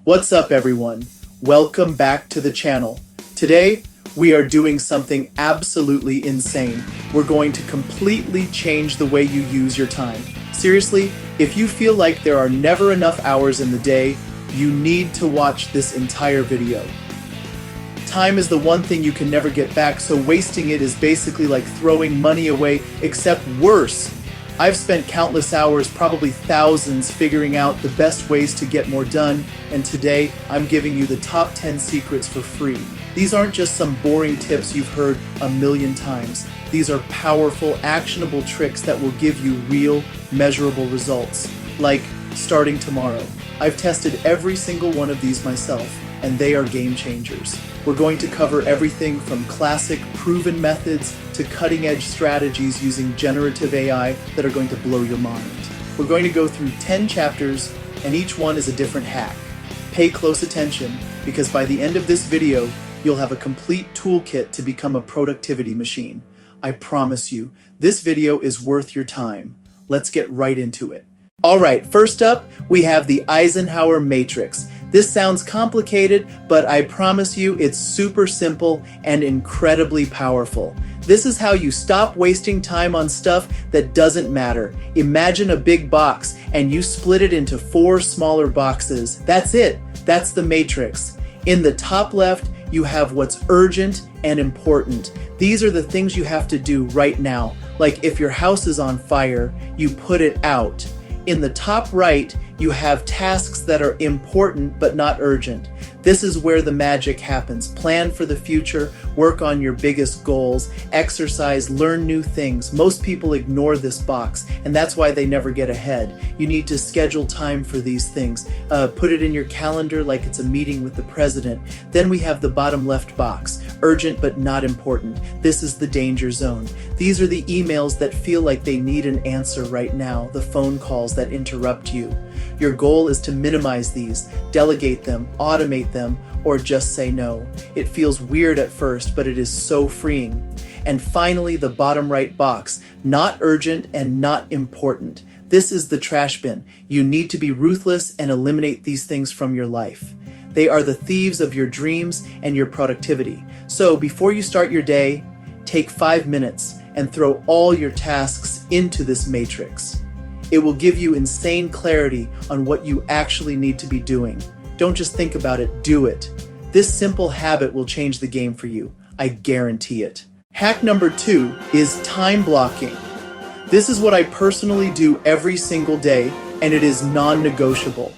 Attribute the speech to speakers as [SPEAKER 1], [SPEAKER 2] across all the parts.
[SPEAKER 1] What's up, everyone? Welcome back to the channel. Today, we are doing something absolutely insane. We're going to completely change the way you use your time. Seriously, if you feel like there are never enough hours in the day, you need to watch this entire video. Time is the one thing you can never get back, so wasting it is basically like throwing money away, except worse. I've spent countless hours, probably thousands, figuring out the best ways to get more done, and today I'm giving you the top 10 secrets for free. These aren't just some boring tips you've heard a million times. These are powerful, actionable tricks that will give you real, measurable results. Like starting tomorrow. I've tested every single one of these myself, and they are game changers. We're going to cover everything from classic, proven methods to cutting-edge strategies using generative AI that are going to blow your mind. We're going to go through 10 chapters, and each one is a different hack. Pay close attention, because by the end of this video, you'll have a complete toolkit to become a productivity machine. I promise you, this video is worth your time. Let's get right into it. Alright, first up, we have the Eisenhower Matrix. This sounds complicated, but I promise you it's super simple and incredibly powerful. This is how you stop wasting time on stuff that doesn't matter. Imagine a big box and you split it into 4 smaller boxes. That's it. That's the matrix. In the top left, you have what's urgent and important. These are the things you have to do right now. Like if your house is on fire, you put it out. In the top right, you have tasks that are important but not urgent. This is where the magic happens. Plan for the future, work on your biggest goals, exercise, learn new things. Most people ignore this box, and that's why they never get ahead. You need to schedule time for these things. Put it in your calendar like it's a meeting with the president. Then we have the bottom left box, urgent but not important. This is the danger zone. These are the emails that feel like they need an answer right now, the phone calls that interrupt you. Your goal is to minimize these, delegate them, automate them, or just say no. It feels weird at first, but it is so freeing. And finally, the bottom right box, not urgent and not important. This is the trash bin. You need to be ruthless and eliminate these things from your life. They are the thieves of your dreams and your productivity. So before you start your day, take 5 minutes and throw all your tasks into this matrix. It will give you insane clarity on what you actually need to be doing. Don't just think about it, do it. This simple habit will change the game for you. I guarantee it. Hack number 2 is time blocking. This is what I personally do every single day, and it is non-negotiable.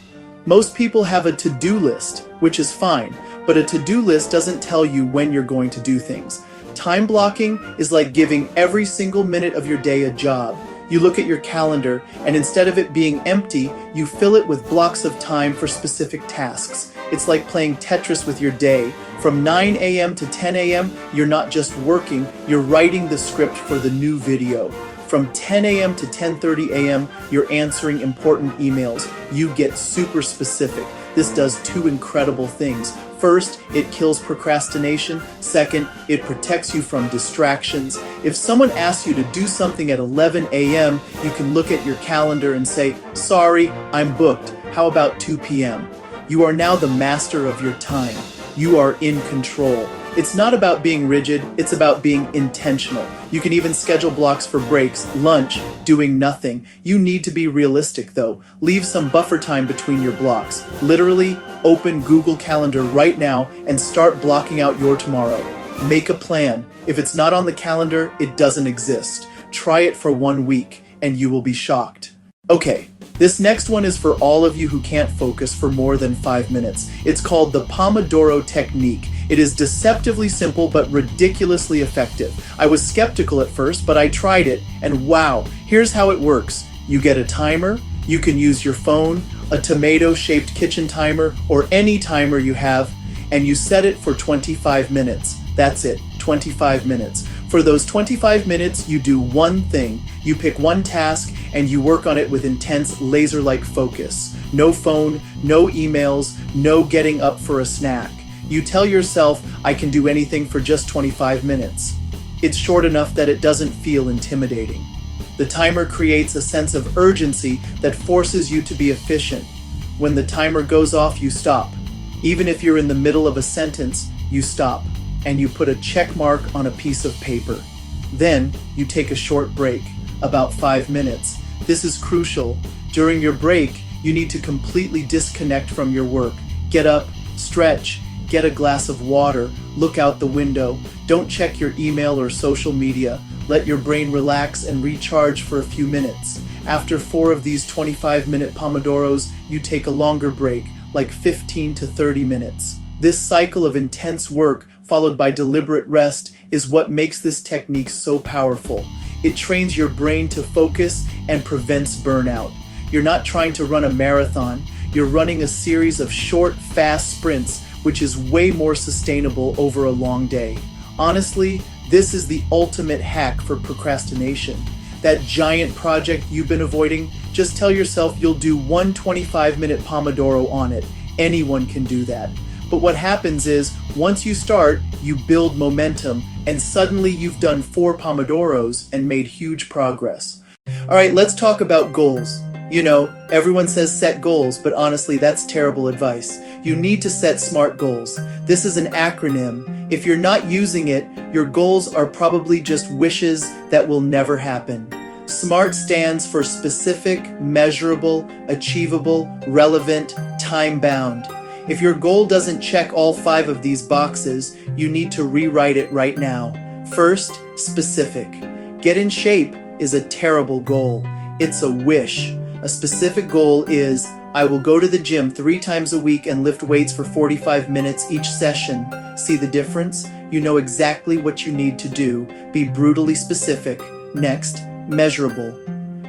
[SPEAKER 1] Most people have a to-do list, which is fine, but a to-do list doesn't tell you when you're going to do things. Time blocking is like giving every single minute of your day a job. You look at your calendar, and instead of it being empty, you fill it with blocks of time for specific tasks. It's like playing Tetris with your day. From 9 a.m. to 10 a.m., you're not just working, you're writing the script for the new video. From 10 a.m. to 10:30 a.m., you're answering important emails. You get super specific. This does 2 incredible things. First, it kills procrastination. Second, it protects you from distractions. If someone asks you to do something at 11 a.m., you can look at your calendar and say, "Sorry, I'm booked. How about 2 p.m.?" You are now the master of your time. You are in control. It's not about being rigid, it's about being intentional. You can even schedule blocks for breaks, lunch, doing nothing. You need to be realistic though. Leave some buffer time between your blocks. Literally, open Google Calendar right now and start blocking out your tomorrow. Make a plan. If it's not on the calendar, it doesn't exist. Try it for 1 week and you will be shocked. Okay, this next one is for all of you who can't focus for more than 5 minutes. It's called the Pomodoro Technique. It is deceptively simple but ridiculously effective. I was skeptical at first, but I tried it, and wow, here's how it works. You get a timer, you can use your phone, a tomato-shaped kitchen timer, or any timer you have, and you set it for 25 minutes. That's it, 25 minutes. For those 25 minutes, you do one thing. You pick one task, and you work on it with intense, laser-like focus. No phone, no emails, no getting up for a snack. You tell yourself, I can do anything for just 25 minutes. It's short enough that it doesn't feel intimidating. The timer creates a sense of urgency that forces you to be efficient. When the timer goes off, you stop. Even if you're in the middle of a sentence, you stop, and you put a check mark on a piece of paper. Then, you take a short break, about 5 minutes. This is crucial. During your break, you need to completely disconnect from your work. Get up, stretch, get a glass of water, look out the window. Don't check your email or social media. Let your brain relax and recharge for a few minutes. After 4 of these 25-minute Pomodoros, you take a longer break, like 15 to 30 minutes. This cycle of intense work, followed by deliberate rest, is what makes this technique so powerful. It trains your brain to focus and prevents burnout. You're not trying to run a marathon, you're running a series of short, fast sprints, which is way more sustainable over a long day. Honestly, this is the ultimate hack for procrastination. That giant project you've been avoiding, just tell yourself you'll do one 25-minute Pomodoro on it. Anyone can do that. But what happens is, once you start, you build momentum, and suddenly you've done 4 Pomodoros and made huge progress. Alright, let's talk about goals. You know, everyone says set goals, but honestly, that's terrible advice. You need to set SMART goals. This is an acronym. If you're not using it, your goals are probably just wishes that will never happen. SMART stands for specific, measurable, achievable, relevant, time-bound. If your goal doesn't check all 5 of these boxes, you need to rewrite it right now. First, specific. Get in shape is a terrible goal. It's a wish. A specific goal is, I will go to the gym 3 times a week and lift weights for 45 minutes each session. See the difference? You know exactly what you need to do. Be brutally specific. Next, measurable.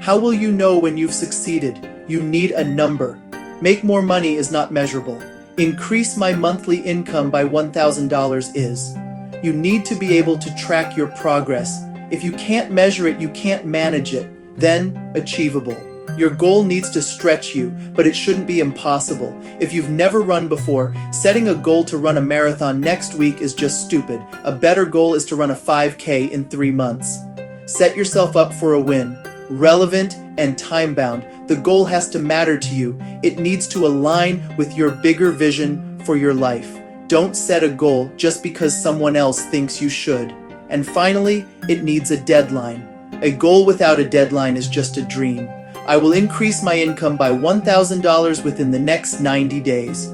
[SPEAKER 1] How will you know when you've succeeded? You need a number. Make more money is not measurable. Increase my monthly income by $1,000 is. You need to be able to track your progress. If you can't measure it, you can't manage it. Then, achievable. Your goal needs to stretch you, but it shouldn't be impossible. If you've never run before, setting a goal to run a marathon next week is just stupid. A better goal is to run a 5K in 3 months. Set yourself up for a win. Relevant and time-bound. The goal has to matter to you. It needs to align with your bigger vision for your life. Don't set a goal just because someone else thinks you should. And finally, it needs a deadline. A goal without a deadline is just a dream. I will increase my income by $1,000 within the next 90 days.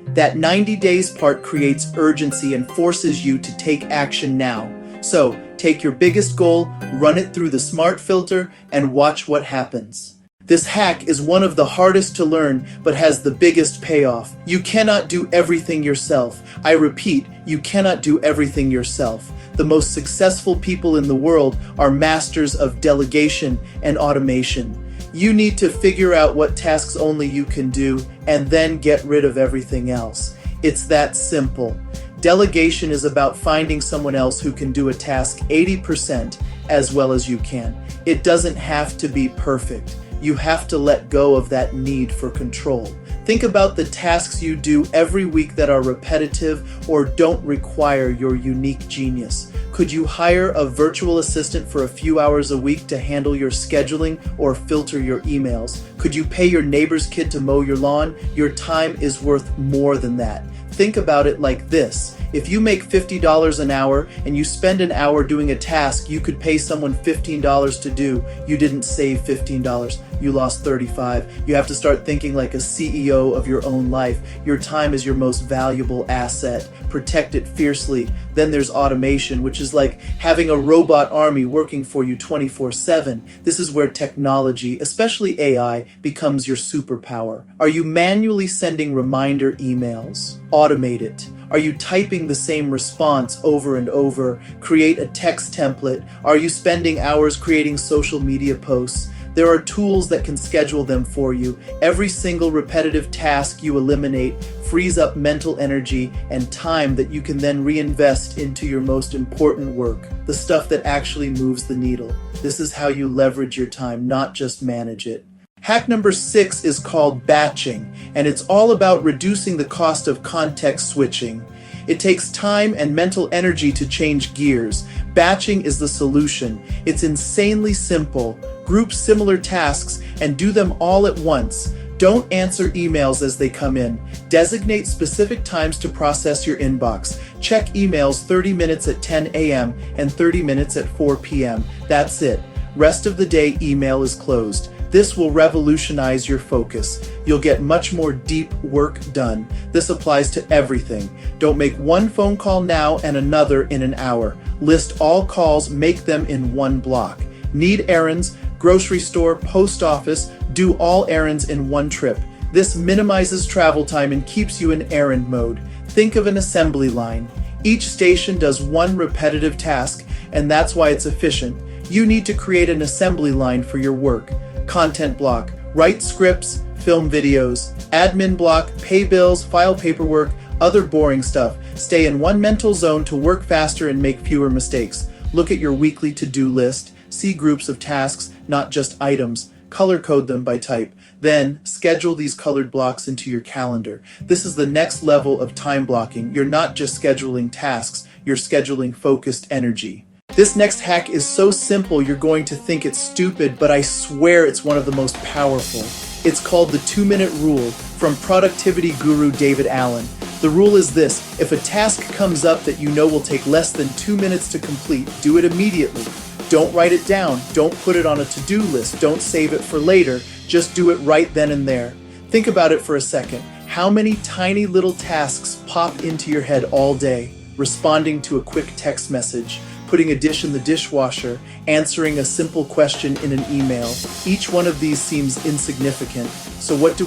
[SPEAKER 1] That 90 days part creates urgency and forces you to take action now. So, take your biggest goal, run it through the SMART filter, and watch what happens. This hack is one of the hardest to learn, but has the biggest payoff. You cannot do everything yourself. I repeat, you cannot do everything yourself. The most successful people in the world are masters of delegation and automation. You need to figure out what tasks only you can do, and then get rid of everything else. It's that simple. Delegation is about finding someone else who can do a task 80% as well as you can. It doesn't have to be perfect. You have to let go of that need for control. Think about the tasks you do every week that are repetitive or don't require your unique genius. Could you hire a virtual assistant for a few hours a week to handle your scheduling or filter your emails? Could you pay your neighbor's kid to mow your lawn? Your time is worth more than that. Think about it like this. If you make $50 an hour and you spend an hour doing a task you could pay someone $15 to do, you didn't save $15. You lost $35. You have to start thinking like a CEO of your own life. Your time is your most valuable asset. Protect it fiercely. Then there's automation, which is like having a robot army working for you 24/7. This is where technology, especially AI, becomes your superpower. Are you manually sending reminder emails? Automate it. Are you typing the same response over and over? Create a text template. Are you spending hours creating social media posts? There are tools that can schedule them for you. Every single repetitive task you eliminate frees up mental energy and time that you can then reinvest into your most important work, the stuff that actually moves the needle. This is how you leverage your time, not just manage it. Hack number 6 is called batching, and it's all about reducing the cost of context switching. It takes time and mental energy to change gears. Batching is the solution. It's insanely simple. Group similar tasks and do them all at once. Don't answer emails as they come in. Designate specific times to process your inbox. Check emails 30 minutes at 10 a.m. and 30 minutes at 4 p.m. That's it. Rest of the day, email is closed. This will revolutionize your focus. You'll get much more deep work done. This applies to everything. Don't make one phone call now and another in an hour. List all calls, make them in one block. Need errands, grocery store, post office, do all errands in one trip. This minimizes travel time and keeps you in errand mode. Think of an assembly line. Each station does one repetitive task, and that's why it's efficient. You need to create an assembly line for your work. Content block. Write scripts, film videos. Admin block. Pay bills, file paperwork, other boring stuff. Stay in one mental zone to work faster and make fewer mistakes. Look at your weekly to-do list. See groups of tasks, not just items. Color code them by type. Then, schedule these colored blocks into your calendar. This is the next level of time blocking. You're not just scheduling tasks, you're scheduling focused energy. This next hack is so simple you're going to think it's stupid, but I swear it's one of the most powerful. It's called the 2-minute rule from productivity guru David Allen. The rule is this: if a task comes up that you know will take less than 2 minutes to complete, do it immediately. Don't write it down. Don't put it on a to-do list. Don't save it for later. Just do it right then and there. Think about it for a second. How many tiny little tasks pop into your head all day? Responding to a quick text message, putting a dish in the dishwasher, answering a simple question in an email. Each one of these seems insignificant. So what do?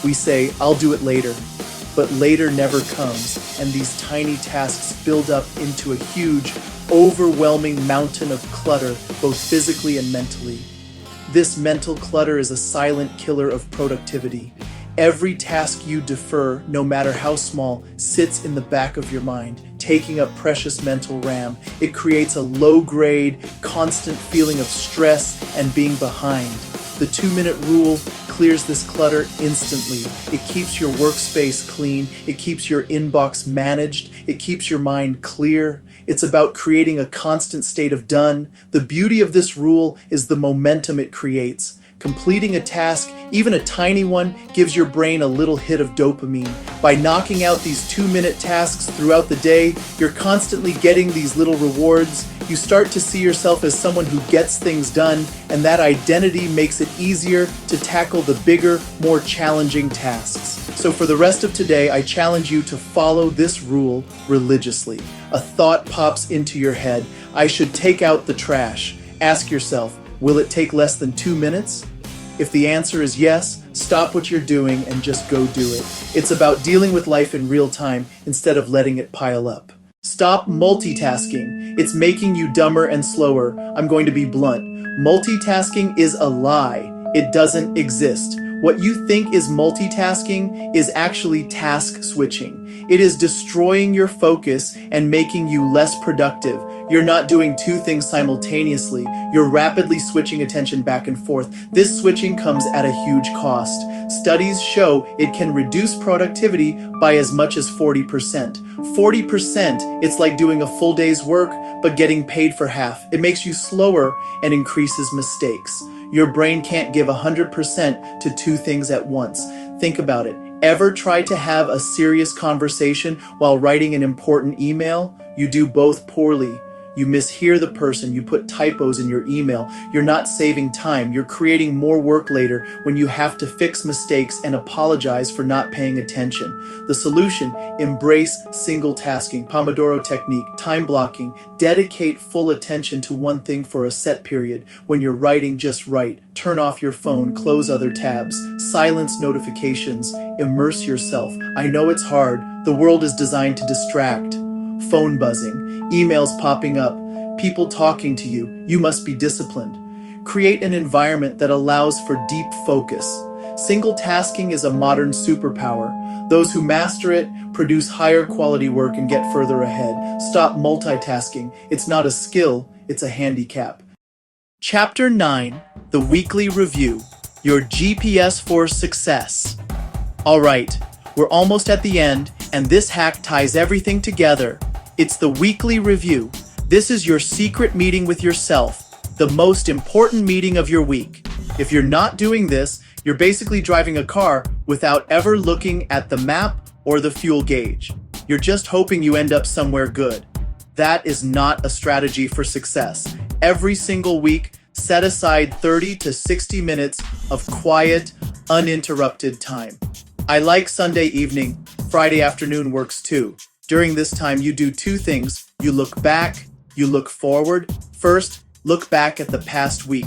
[SPEAKER 1] We say, I'll do it later. But later never comes, and these tiny tasks build up into a huge, overwhelming mountain of clutter, both physically and mentally. This mental clutter is a silent killer of productivity. Every task you defer, no matter how small, sits in the back of your mind, taking up precious mental RAM. It creates a low-grade, constant feeling of stress and being behind. The 2-minute rule clears this clutter instantly. It keeps your workspace clean. It keeps your inbox managed. It keeps your mind clear. It's about creating a constant state of done. The beauty of this rule is the momentum it creates. Completing a task, even a tiny one, gives your brain a little hit of dopamine. By knocking out these 2-minute tasks throughout the day, you're constantly getting these little rewards. You start to see yourself as someone who gets things done, and that identity makes it easier to tackle the bigger, more challenging tasks. So for the rest of today, I challenge you to follow this rule religiously. A thought pops into your head: I should take out the trash. Ask yourself, will it take less than 2 minutes? If the answer is yes, stop what you're doing and just go do it. It's about dealing with life in real time instead of letting it pile up. Stop multitasking. It's making you dumber and slower. I'm going to be blunt. Multitasking is a lie. It doesn't exist. What you think is multitasking is actually task switching. It is destroying your focus and making you less productive. You're not doing two things simultaneously. You're rapidly switching attention back and forth. This switching comes at a huge cost. Studies show it can reduce productivity by as much as 40%. 40%, it's like doing a full day's work, but getting paid for half. It makes you slower and increases mistakes. Your brain can't give 100% to two things at once. Think about it. Ever try to have a serious conversation while writing an important email? You do both poorly. You mishear the person, you put typos in your email. You're not saving time. You're creating more work later when you have to fix mistakes and apologize for not paying attention. The solution: embrace single tasking, Pomodoro technique, time blocking. Dedicate full attention to one thing for a set period. When you're writing, just write. Turn off your phone, close other tabs, silence notifications, immerse yourself. I know it's hard. The world is designed to distract. Phone buzzing, emails popping up, people talking to you. You must be disciplined. Create an environment that allows for deep focus. Single tasking is a modern superpower. Those who master it produce higher quality work and get further ahead. Stop multitasking. It's not a skill, it's a handicap. Chapter 9, The Weekly Review, Your GPS for Success. All right, we're almost at the end, and this hack ties everything together. It's the weekly review. This is your secret meeting with yourself, the most important meeting of your week. If you're not doing this, You're basically driving a car without ever looking at the map or the fuel gauge. You're just hoping you end up somewhere good. That is not a strategy for success. Every single week, set aside 30 to 60 minutes of quiet, uninterrupted time. I like Sunday evening. Friday afternoon works too. During this time, you do two things. You look back, you look forward. First, look back at the past week.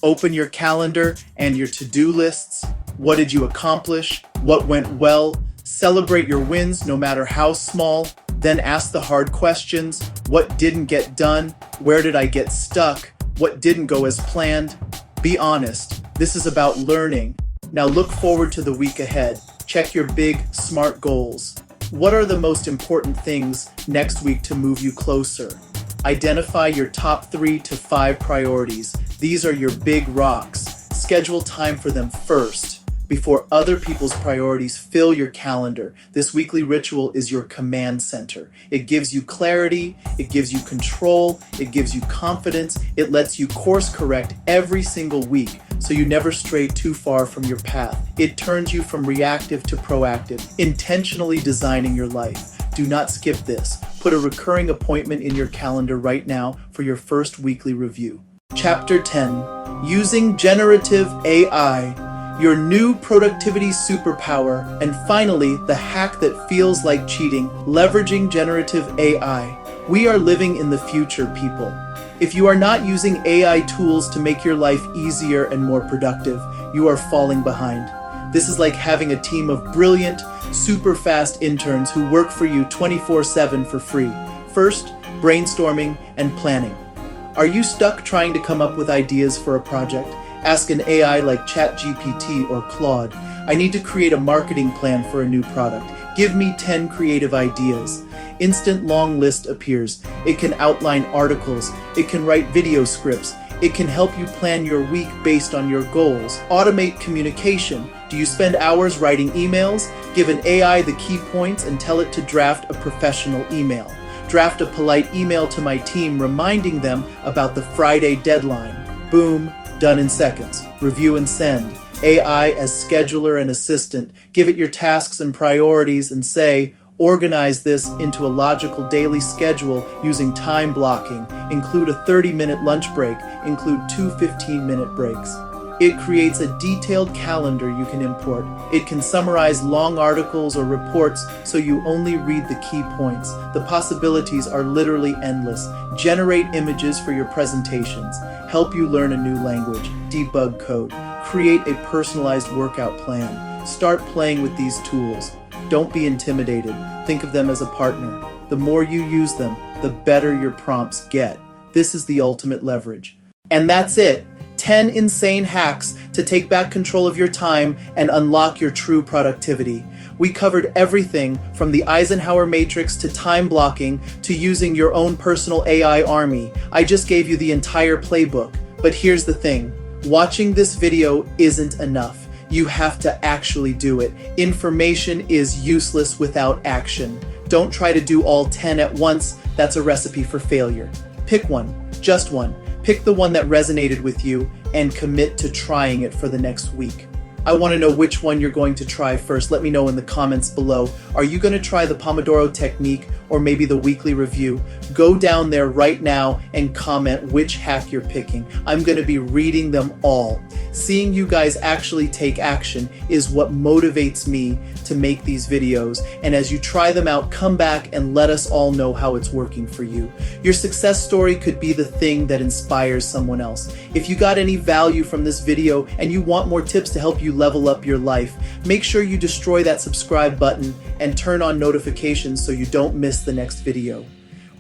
[SPEAKER 1] Open your calendar and your to-do lists. What did you accomplish? What went well? Celebrate your wins, no matter how small. Then ask the hard questions. What didn't get done? Where did I get stuck? What didn't go as planned? Be honest. This is about learning. Now look forward to the week ahead. Check your big, smart goals. What are the most important things next week to move you closer? Identify your top 3 to 5 priorities. These are your big rocks. Schedule time for them first, before other people's priorities fill your calendar. This weekly ritual is your command center. It gives you clarity, it gives you control, it gives you confidence, it lets you course correct every single week so you never stray too far from your path. It turns you from reactive to proactive, intentionally designing your life. Do not skip this. Put a recurring appointment in your calendar right now for your first weekly review. Chapter 10, Using Generative AI. Your new productivity superpower, and finally, the hack that feels like cheating, leveraging generative AI. We are living in the future, people. If you are not using AI tools to make your life easier and more productive, you are falling behind. This is like having a team of brilliant, super fast interns who work for you 24/7 for free. First, brainstorming and planning. Are you stuck trying to come up with ideas for a project? Ask an AI like ChatGPT or Claude. I need to create a marketing plan for a new product. Give me 10 creative ideas. Instant long list appears. It can outline articles. It can write video scripts. It can help you plan your week based on your goals. Automate communication. Do you spend hours writing emails? Give an AI the key points and tell it to draft a professional email. Draft a polite email to my team reminding them about the Friday deadline. Boom. Done in seconds. Review and send. AI as scheduler and assistant. Give it your tasks and priorities and say, organize this into a logical daily schedule using time blocking. Include a 30-minute lunch break. Include 2 15-minute breaks. It creates a detailed calendar you can import. It can summarize long articles or reports so you only read the key points. The possibilities are literally endless. Generate images for your presentations. Help you learn a new language. Debug code. Create a personalized workout plan. Start playing with these tools. Don't be intimidated. Think of them as a partner. The more you use them, the better your prompts get. This is the ultimate leverage. And that's it. 10 insane hacks to take back control of your time and unlock your true productivity. We covered everything from the Eisenhower matrix to time blocking to using your own personal AI army. I just gave you the entire playbook. But here's the thing. Watching this video isn't enough. You have to actually do it. Information is useless without action. Don't try to do all 10 at once. That's a recipe for failure. Pick one, just one. Pick the one that resonated with you and commit to trying it for the next week. I want to know which one you're going to try first. Let me know in the comments below. Are you going to try the Pomodoro technique or maybe the weekly review? Go down there right now and comment which hack you're picking. I'm going to be reading them all. Seeing you guys actually take action is what motivates me to make these videos. And as you try them out, come back and let us all know how it's working for you. Your success story could be the thing that inspires someone else. If you got any value from this video and you want more tips to help you level up your life, make sure you destroy that subscribe button and turn on notifications so you don't miss the next video.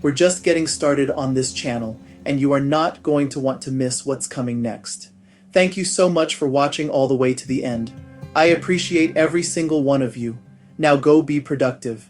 [SPEAKER 1] We're just getting started on this channel, and you are not going to want to miss what's coming next. Thank you so much for watching all the way to the end. I appreciate every single one of you. Now go be productive.